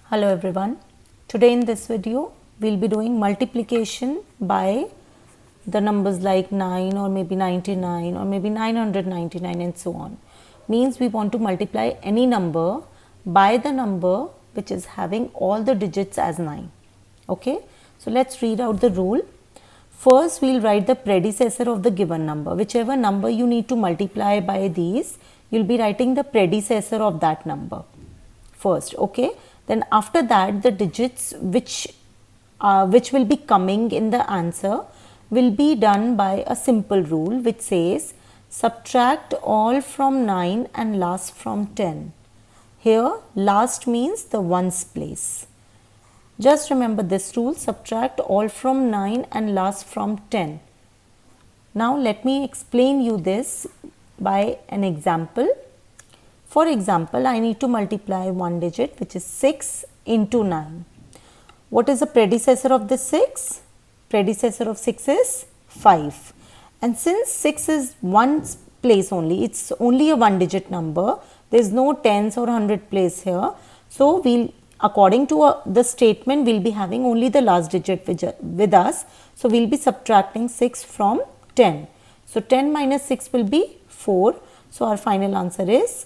Hello everyone. Today in this video we'll be doing multiplication by the numbers like 9 or maybe 99 or maybe 999 and so on. Means we want to multiply any number by the number which is having all the digits as 9. Okay. So let's read out the rule. First we'll write the predecessor of the given number. Whichever number you need to multiply by these, you'll be writing the predecessor of that number first. Okay. Then after that the digits which will be coming in the answer will be done by a simple rule which says subtract all from 9 and last from 10. Here last means the ones place. Just remember this rule, subtract all from 9 and last from 10. Now let me explain you this by an example. For example, I need to multiply one digit which is 6 into 9. What is the predecessor of this 6? Predecessor of 6 is 5. And since 6 is one place only, it's only a one digit number, there is no tens or hundred place here. So, we'll according to the statement, we'll be having only the last digit with us. So, we'll be subtracting 6 from 10. So, 10 minus 6 will be 4. So, our final answer is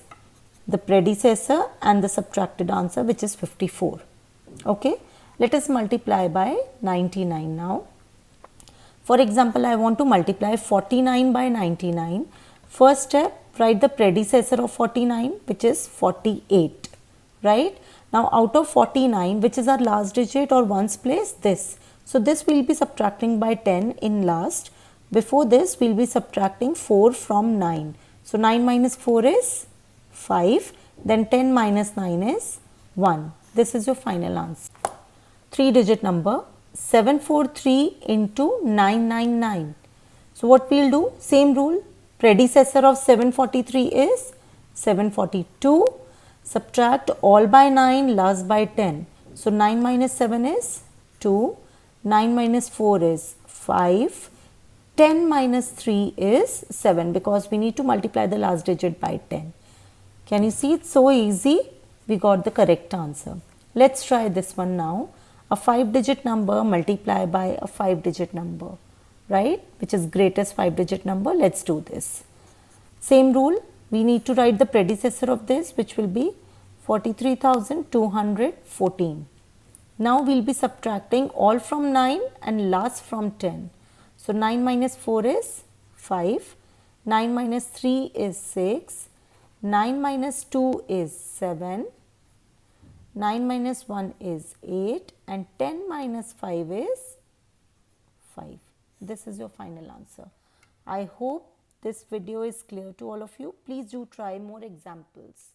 the predecessor and the subtracted answer which is 54. Okay. Let us multiply by 99 now. For example, I want to multiply 49 by 99. First step, write the predecessor of 49 which is 48. Right. Now out of 49, which is our last digit or ones place? This. So this will be subtracting by 10 in last. Before this, we will be subtracting 4 from 9. So 9 minus 4 is 5, then 10 minus 9 is 1. This is your final answer. 3-digit number 743 into 999. So what we will do? Same rule. Predecessor of 743 is 742. Subtract all by 9, last by 10. So 9 minus 7 is 2. 9 minus 4 is 5. 10 minus 3 is 7 because we need to multiply the last digit by 10. Can you see it's so easy? We got the correct answer. Let's try this one now. A 5-digit number multiply by a 5-digit number, right? Which is greatest 5-digit number. Let's do this. Same rule. We need to write the predecessor of this which will be 43,214. Now we will be subtracting all from 9 and last from 10. So 9 minus 4 is 5. 9 minus 3 is 6. 9 minus 2 is 7, 9 minus 1 is 8 and 10 minus 5 is 5. This is your final answer. I hope this video is clear to all of you. Please do try more examples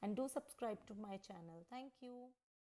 and do subscribe to my channel. Thank you.